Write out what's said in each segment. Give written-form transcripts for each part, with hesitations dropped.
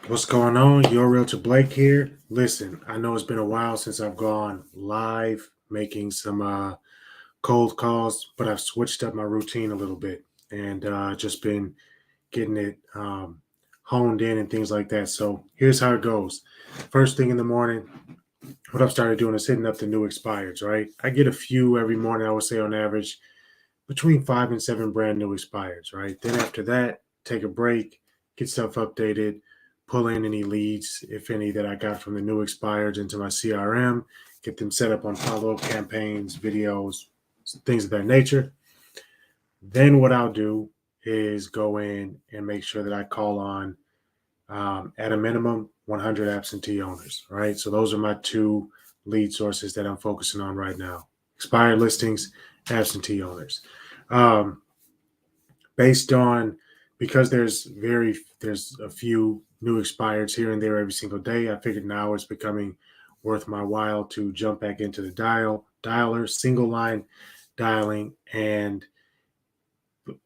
What's going on? Your Realtor Blake here. Listen, I know it's been a while since I've gone live making some cold calls, but I've switched up my routine a little bit and just been getting it honed in and things like that. So here's how it goes. First thing in the morning, what I've started doing is hitting up the new expireds, right? I get a few every morning, I would say on average, between 5 and 7 brand new expireds, right? Then after that, take a break, get stuff updated, pull in any leads, if any, that I got from the new expireds into my CRM, get them set up on follow up campaigns, videos, things of that nature. Then what I'll do is go in and make sure that I call on, at a minimum, 100 absentee owners, right? So those are my two lead sources that I'm focusing on right now: expired listings, absentee owners. Um, Based on, because there's a few new expireds here and there every single day, I figured now it's becoming worth my while to jump back into the dialer, single line dialing, and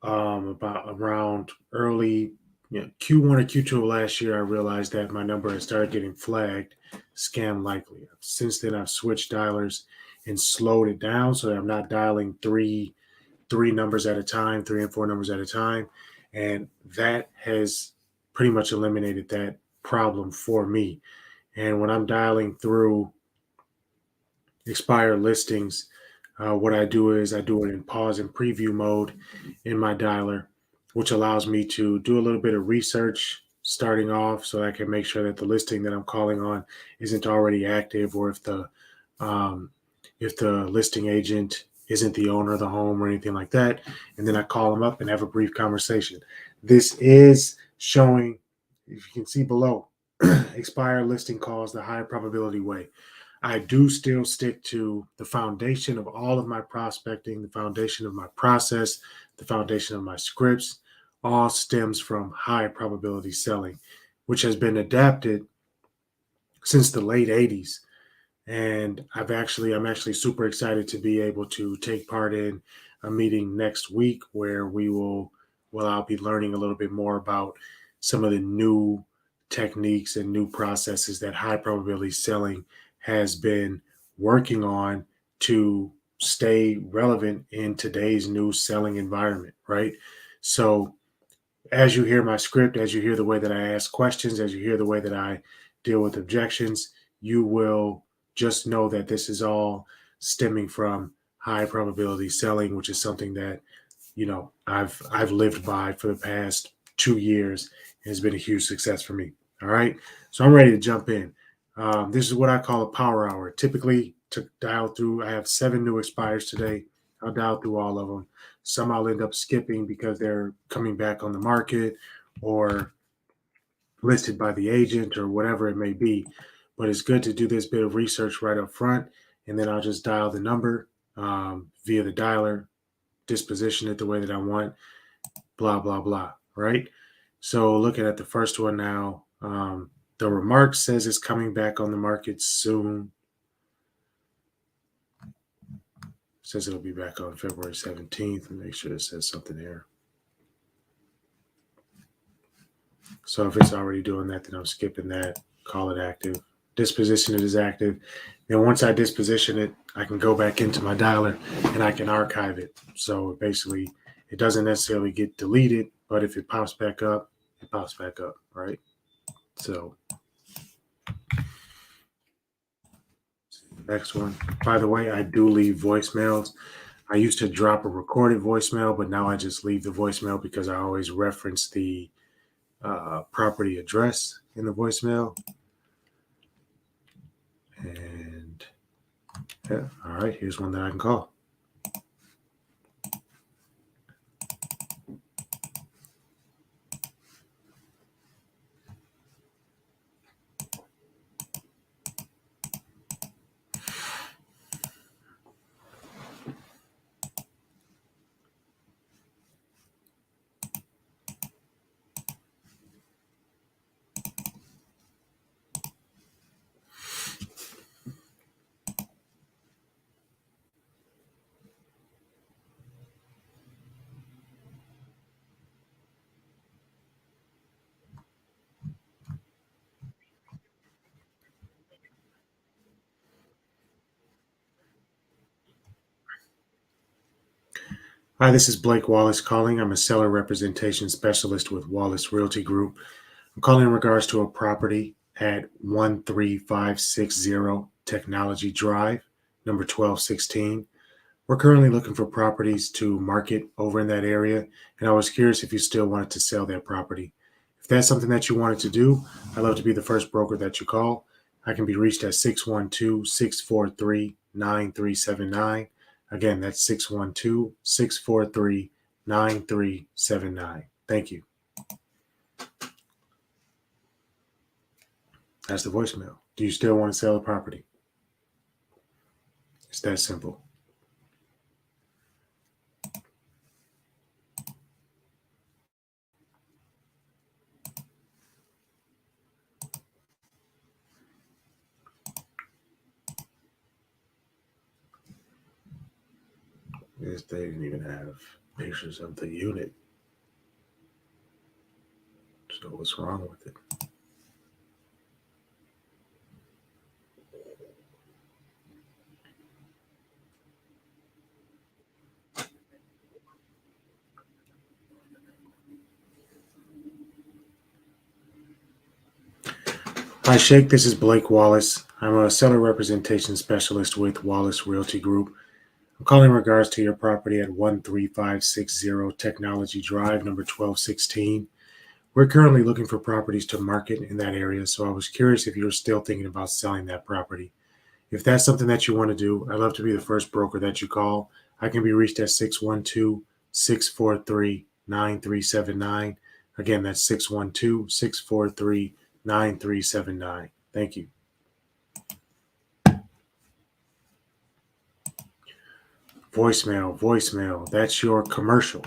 about around early, Q1 or Q2 of last year, I realized that my number had started getting flagged scam likely. Since then, I've switched dialers and slowed it down so that I'm not dialing three numbers at a time, 3 and 4 numbers at a time. And that has pretty much eliminated that problem for me. And when I'm dialing through expired listings, what I do is I do it in pause and preview mode in my dialer, which allows me to do a little bit of research starting off so I can make sure that the listing that I'm calling on isn't already active, or um, if the listing agent isn't the owner of the home or anything like that. And then I call them up and have a brief conversation. This is showing, if you can see below, expired listing calls the high probability way. I do still stick to the foundation of all of my prospecting, the foundation of my process, the foundation of my scripts, all stems from high probability selling, which has been adapted since the late 80s. And I'm actually super excited to be able to take part in a meeting next week where I'll be learning a little bit more about some of the new techniques and new processes that high probability selling has been working on to stay relevant in today's new selling environment, right? So as you hear my script, as you hear the way that I ask questions, as you hear the way that I deal with objections, you will just know that this is all stemming from high probability selling, which is something that I've lived by for the past 2 years, and has been a huge success for me. All right, so I'm ready to jump in. This is what I call a power hour. Typically, to dial through, I have 7 new expires today. I'll dial through all of them. Some I'll end up skipping because they're coming back on the market or listed by the agent or whatever it may be. But it's good to do this bit of research right up front, and then I'll just dial the number via the dialer, disposition it the way that I want, blah, blah, blah, right? So looking at the first one now, the remark says it's coming back on the market soon. It says it'll be back on February 17th. Make sure it says something here. So if it's already doing that, then I'm skipping that, call it active. Disposition it as active. Then once I disposition it, I can go back into my dialer and I can archive it. So basically, it doesn't necessarily get deleted, but if it pops back up, it pops back up, right? So next one. By the way, I do leave voicemails. I used to drop a recorded voicemail, but now I just leave the voicemail because I always reference the property address in the voicemail. And yeah, all right, here's one that I can call. Hi, this is Blake Wallace calling. I'm a seller representation specialist with Wallace Realty Group. I'm calling in regards to a property at 13560 Technology Drive, number 1216. We're currently looking for properties to market over in that area, and I was curious if you still wanted to sell that property. If that's something that you wanted to do, I'd love to be the first broker that you call. I can be reached at 612-643-9379. Again, that's 612-643-9379. Thank you. That's the voicemail. Do you still want to sell the property? It's that simple. Yes, they didn't even have pictures of the unit. So what's wrong with it? Hi, Shake. This is Blake Wallace. I'm a seller representation specialist with Wallace Realty Group. I'm calling in regards to your property at 13560 Technology Drive, number 1216. We're currently looking for properties to market in that area, so I was curious if you're still thinking about selling that property. If that's something that you want to do, I'd love to be the first broker that you call. I can be reached at 612-643-9379. Again, that's 612-643-9379. Thank you. Voicemail. That's your commercial.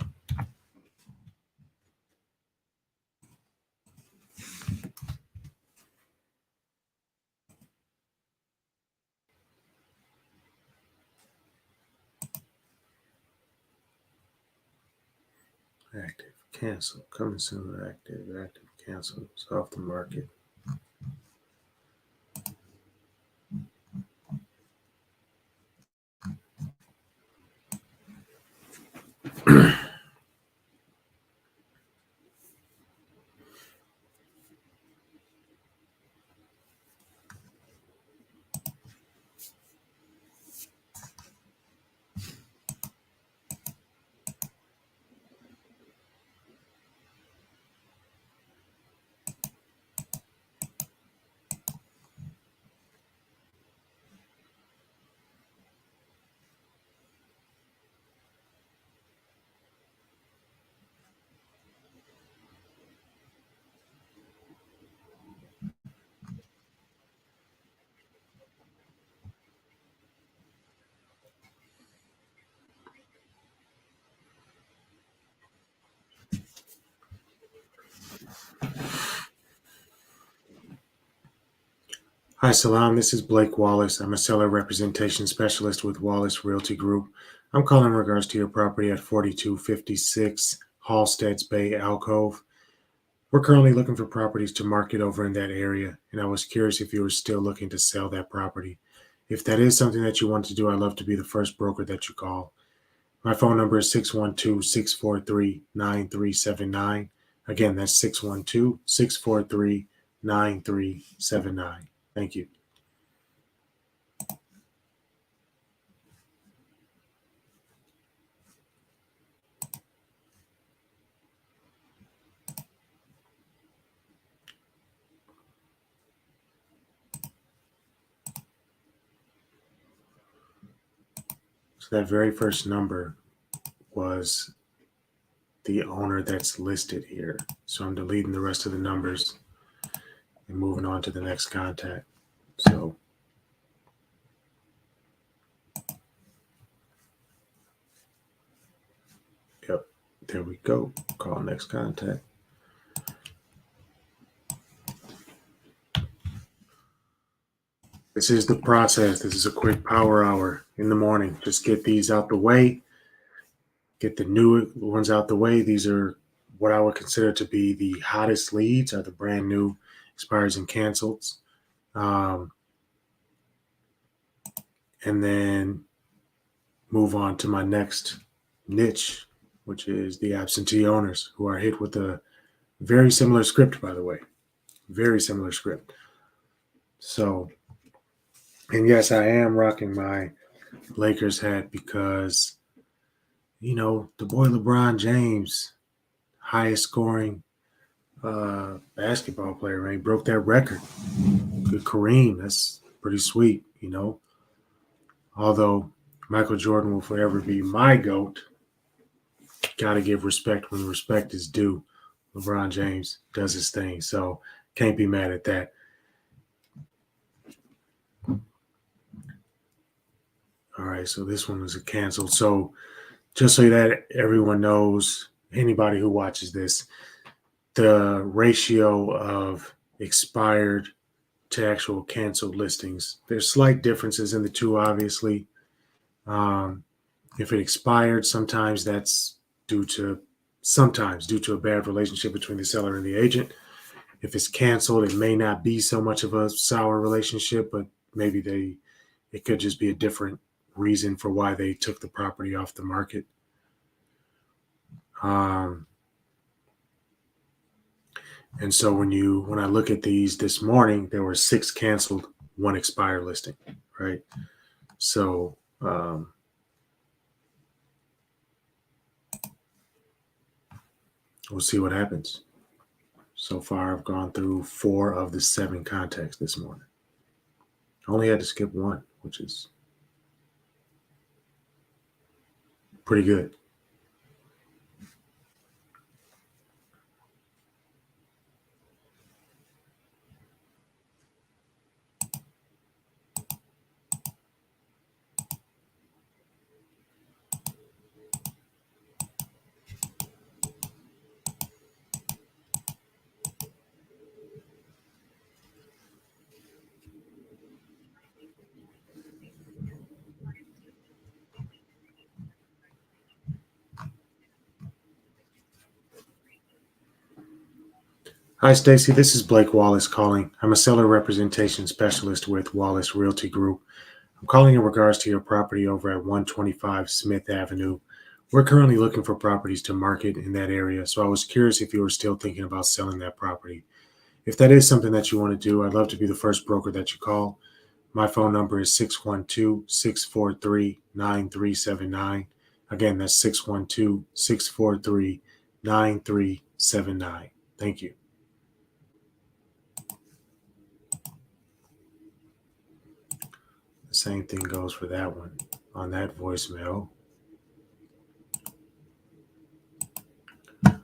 Active, cancel, coming soon, active, cancel, it's off the market. Hi, Salam. This is Blake Wallace. I'm a seller representation specialist with Wallace Realty Group. I'm calling in regards to your property at 4256 Halsteads Bay Alcove. We're currently looking for properties to market over in that area, and I was curious if you were still looking to sell that property. If that is something that you want to do, I'd love to be the first broker that you call. My phone number is 612-643-9379. Again, that's 612-643-9379. Thank you. So that very first number was the owner that's listed here. So I'm deleting the rest of the numbers and moving on to the next contact. So yep, there we go. Call next contact. This is the process. This is a quick power hour in the morning. Just get these out the way. Get the new ones out the way. These are what I would consider to be the hottest leads, are the brand new expires and cancels. And then move on to my next niche, which is the absentee owners who are hit with a very similar script, by the way, very similar script. So, and yes, I am rocking my Lakers hat because, the boy LeBron James, highest scoring basketball player, man, he broke that record. Good Kareem, that's pretty sweet. Although Michael Jordan will forever be my GOAT, got to give respect when respect is due. LeBron James does his thing, so can't be mad at that. All right, so this one was canceled. So just so that everyone knows, anybody who watches this, the ratio of expired to actual canceled listings, there's slight differences in the two, obviously. If it expired, sometimes due to a bad relationship between the seller and the agent. If it's canceled, it may not be so much of a sour relationship, but maybe it could just be a different reason for why they took the property off the market. And so when I look at these this morning, there were 6 canceled, 1 expired listing, right? So we'll see what happens. So far, I've gone through 4 of the 7 contacts this morning. I only had to skip 1, which is pretty good. Hi, Stacy. This is Blake Wallace calling. I'm a seller representation specialist with Wallace Realty Group. I'm calling in regards to your property over at 125 Smith Avenue. We're currently looking for properties to market in that area, so I was curious if you were still thinking about selling that property. If that is something that you want to do, I'd love to be the first broker that you call. My phone number is 612-643-9379. Again, that's 612-643-9379. Thank you. The same thing goes for that one on that voicemail. On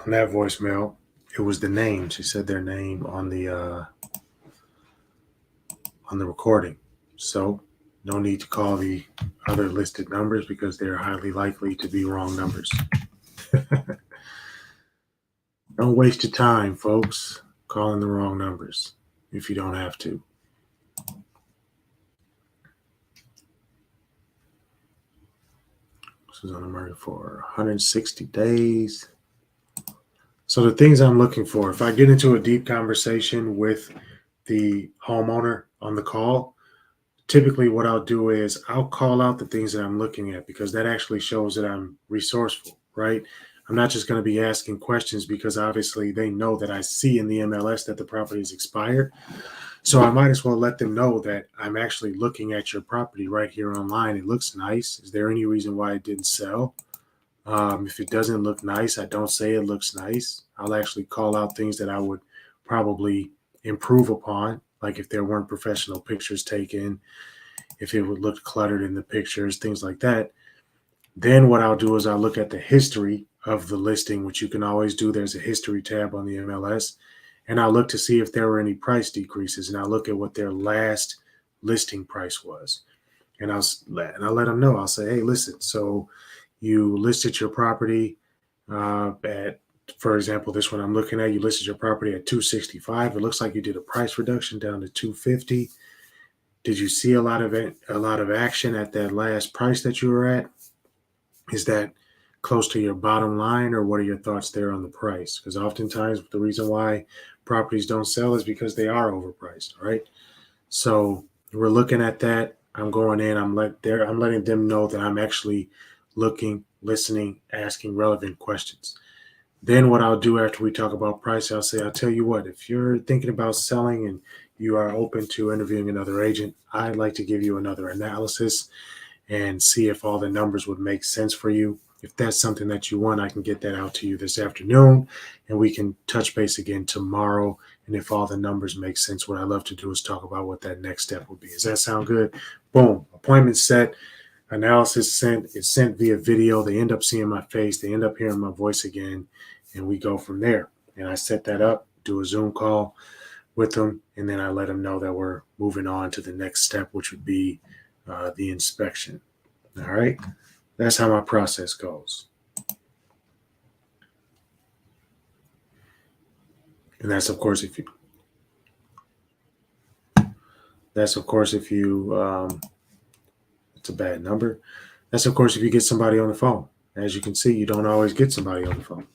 that voicemail, it was the name. She said their name on the recording. So no need to call the other listed numbers because they're highly likely to be wrong numbers. Don't waste your time, folks, calling the wrong numbers if you don't have to. This is on the market for 160 days. So the things I'm looking for, if I get into a deep conversation with the homeowner on the call, typically what I'll do is I'll call out the things that I'm looking at because that actually shows that I'm resourceful, right? I'm not just going to be asking questions because obviously they know that I see in the MLS that the property is expired. So I might as well let them know that I'm actually looking at your property right here online. It looks nice. Is there any reason why it didn't sell? If it doesn't look nice, I don't say it looks nice. I'll actually call out things that I would probably improve upon, like if there weren't professional pictures taken, if it would look cluttered in the pictures, things like that. Then what I'll do is I'll look at the history of the listing, which you can always do. There's a history tab on the MLS, and I'll look to see if there were any price decreases, and I'll look at what their last listing price was, and I'll let them know. I'll say, hey, listen, so you listed your property at, for example, this one I'm looking at, you listed your property at 265. It looks like you did a price reduction down to 250. Did you see a lot of action at that last price that you were at? Is that close to your bottom line, or what are your thoughts there on the price? Because oftentimes the reason why properties don't sell is because they are overpriced, right? So We're looking at that. I'm going in. I'm letting them know that I'm actually looking, listening, asking relevant questions. Then what I'll do after we talk about price, I'll tell you what, if you're thinking about selling and you are open to interviewing another agent, I'd like to give you another analysis and see if all the numbers would make sense for you. If that's something that you want, I can get that out to you this afternoon and we can touch base again tomorrow. And if all the numbers make sense, what I love to do is talk about what that next step would be. Does that sound good? Boom. Appointment set, analysis sent. It's sent via video. They end up seeing my face, they end up hearing my voice again, and we go from there. And I set that up, do a Zoom call with them, and then I let them know that we're moving on to the next step, which would be the inspection. All right. That's how my process goes. And if you it's a bad number. That's of course if you get somebody on the phone. As you can see, you don't always get somebody on the phone.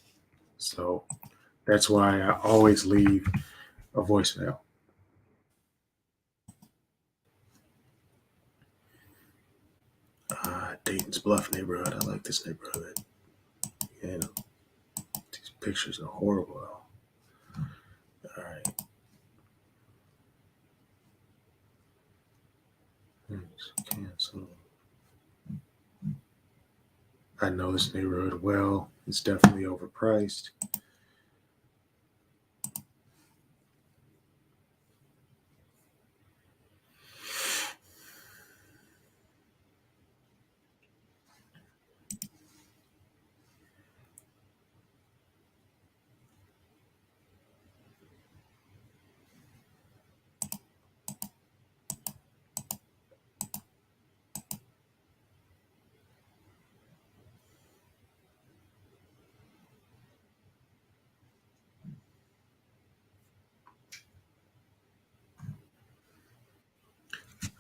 So that's why I always leave a voicemail. Dayton's Bluff neighborhood. I like this neighborhood. You know, these pictures are horrible. All right. Cancel. I know this neighborhood well. It's definitely overpriced.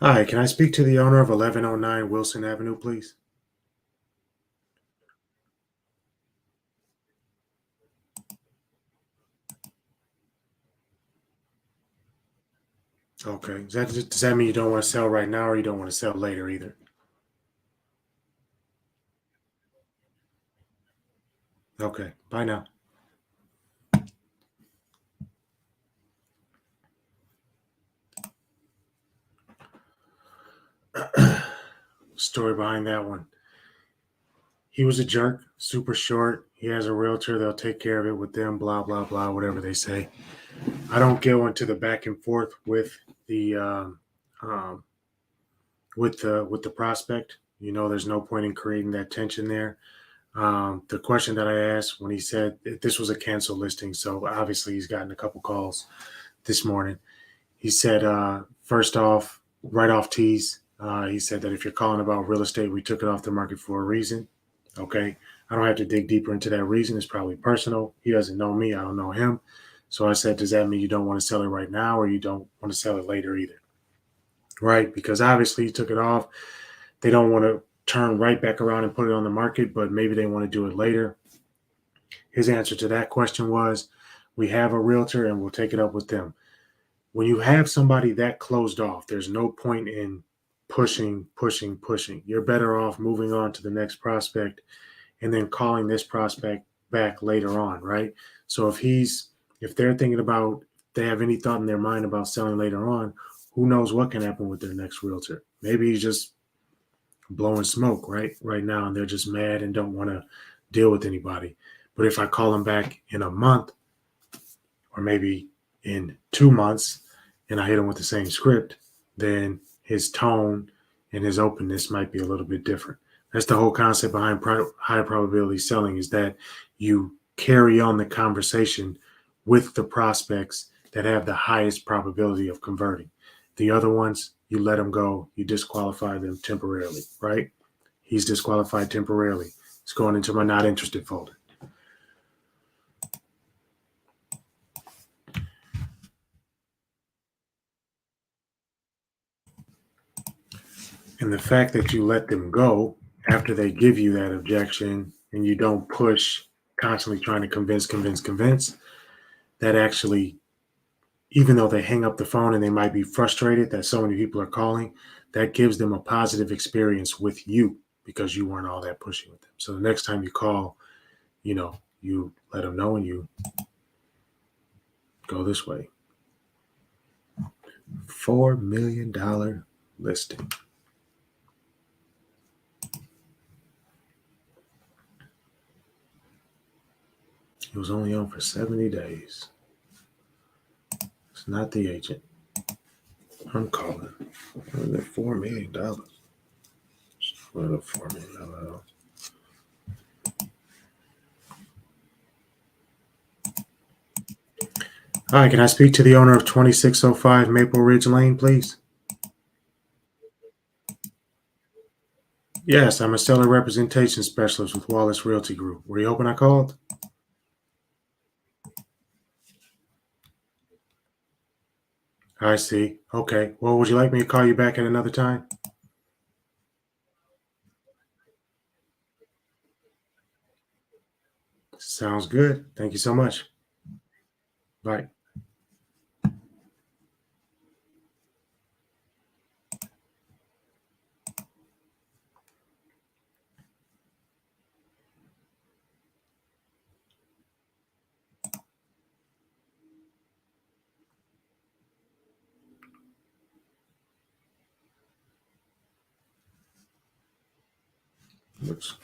Hi, can I speak to the owner of 1109 Wilson Avenue, please? Okay. Does that mean you don't want to sell right now or you don't want to sell later either? Okay. Bye now. Story behind that one. He was a jerk, super short. He has a realtor. They'll take care of it with them, blah, blah, blah, whatever they say. I don't go into the back and forth with the um, with the prospect. You know, there's no point in creating that tension there. The question that I asked when he said this was a cancel listing, so obviously he's gotten a couple calls this morning. He said, first off, right off tease, he said that if you're calling about real estate, we took it off the market for a reason. Okay. I don't have to dig deeper into that reason. It's probably personal. He doesn't know me. I don't know him. So I said, does that mean you don't want to sell it right now or you don't want to sell it later either? Right. Because obviously he took it off. They don't want to turn right back around and put it on the market, but maybe they want to do it later. His answer to that question was, we have a realtor and we'll take it up with them. When you have somebody that closed off, there's no point in pushing, pushing, pushing. You're better off moving on to the next prospect and then calling this prospect back later on, right? So if they're thinking about, they have any thought in their mind about selling later on, who knows what can happen with their next realtor? Maybe he's just blowing smoke right now and they're just mad and don't want to deal with anybody. But if I call them back in a month or maybe in 2 months and I hit him with the same script, then his tone and his openness might be a little bit different. That's the whole concept behind high probability selling, is that you carry on the conversation with the prospects that have the highest probability of converting. The other ones, you let them go, you disqualify them temporarily, right? He's disqualified temporarily. It's going into my not interested folder. And the fact that you let them go after they give you that objection and you don't push, constantly trying to convince, that actually even though they hang up the phone and they might be frustrated that so many people are calling, that gives them a positive experience with you because you weren't all that pushy with them. So the next time you call, you let them know and you go this way. $4 million listing. It was only on for 70 days. It's not the agent. I'm calling. What is it? $4 million. What a $4 million. Hi, can I speak to the owner of 2605 Maple Ridge Lane, please? Yes, I'm a seller representation specialist with Wallace Realty Group. Were you hoping I called? I see. Okay. Well, would you like me to call you back at another time? Sounds good. Thank you so much. Bye. Oops.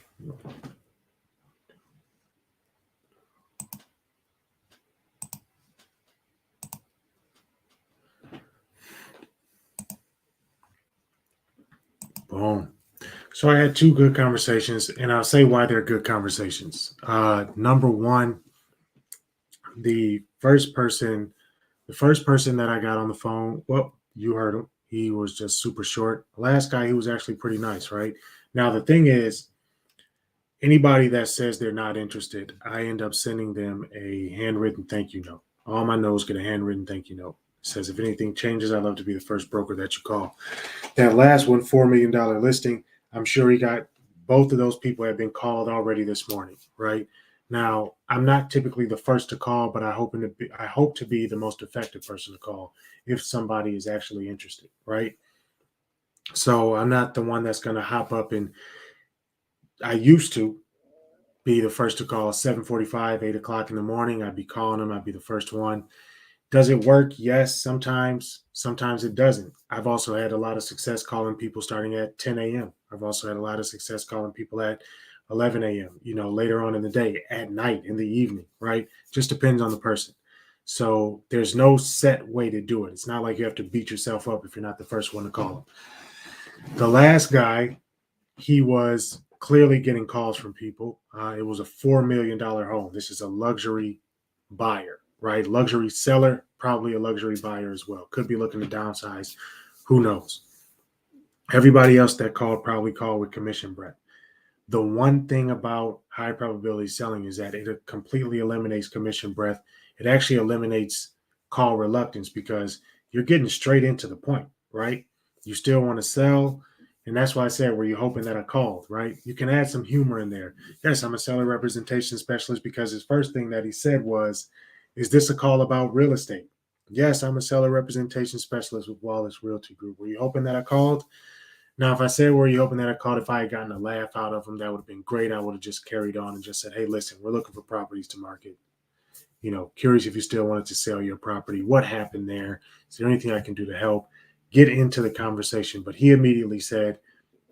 Boom. So I had two good conversations, and I'll say why they're good conversations. Number one, the first person, the first person that I got on the phone, well, you heard him. He was just super short. The last guy, he was actually pretty nice, right? Now the thing is, anybody that says they're not interested, I end up sending them a handwritten thank you note. All my notes get a handwritten thank you note. It says, if anything changes, I'd love to be the first broker that you call. That last one, $4 million listing, I'm sure he got both of those people have been called already this morning, right? Now, I'm not typically the first to call, but I hope to be the most effective person to call if somebody is actually interested, right? So I'm not the one that's going to hop up and I used to be the first to call 7:45, 8 o'clock in the morning. I'd be calling them. I'd be the first one. Does it work? Yes, sometimes. Sometimes it doesn't. I've also had a lot of success calling people starting at 10 a.m. I've also had a lot of success calling people at 11 a.m., later on in the day, at night, in the evening, right? Just depends on the person. So there's no set way to do it. It's not like you have to beat yourself up if you're not the first one to call them. The last guy, he was clearly getting calls from people. It was a $4 million home. This is a luxury buyer, right? Luxury seller, probably a luxury buyer as well. Could be looking to downsize. Who knows? Everybody else that called probably called with commission breath. The one thing about high probability selling is that it completely eliminates commission breath. It actually eliminates call reluctance because you're getting straight into the point, right? You still want to sell. And that's why I said, were you hoping that I called, right? You can add some humor in there. Yes, I'm a seller representation specialist because his first thing that he said was, is this a call about real estate? Yes, I'm a seller representation specialist with Wallace Realty Group. Were you hoping that I called? Now, if I said, were you hoping that I called? If I had gotten a laugh out of him, that would have been great. I would have just carried on and just said, hey, listen, we're looking for properties to market. Curious if you still wanted to sell your property. What happened there? Is there anything I can do to help? Get into the conversation. But he immediately said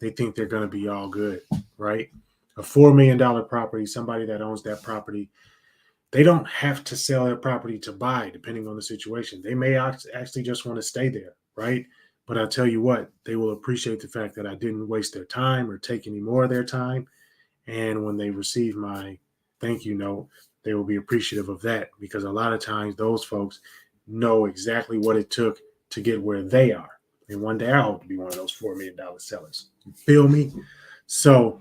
they think they're going to be all good, right? A $4 million property, somebody that owns that property, they don't have to sell their property to buy, depending on the situation. They may actually just want to stay there, right? But I'll tell you what, they will appreciate the fact that I didn't waste their time or take any more of their time. And when they receive my thank you note, they will be appreciative of that because a lot of times those folks know exactly what it took to get where they are. And one day I hope to be one of those $4 million sellers. You feel me? So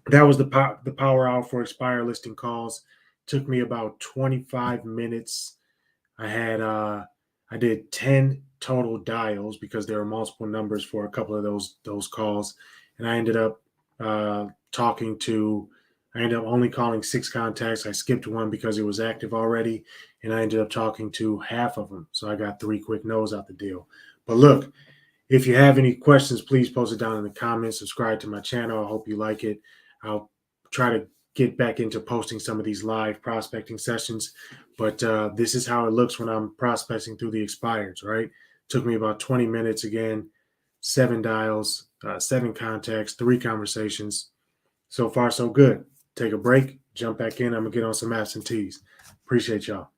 that was the power hour for expire listing calls. Took me about 25 minutes. I did 10 total dials because there are multiple numbers for a couple of those calls, and I ended up talking to I ended up only calling 6 contacts. I skipped one because it was active already, and I ended up talking to half of them. So I got 3 quick no's out the deal. But look, if you have any questions, please post it down in the comments. Subscribe to my channel. I hope you like it. I'll try to get back into posting some of these live prospecting sessions. But this is how it looks when I'm prospecting through the expireds, right? Took me about 20 minutes again, 7 dials, 7 contacts, 3 conversations. So far, so good. Take a break, jump back in. I'm going to get on some absentees. Appreciate y'all.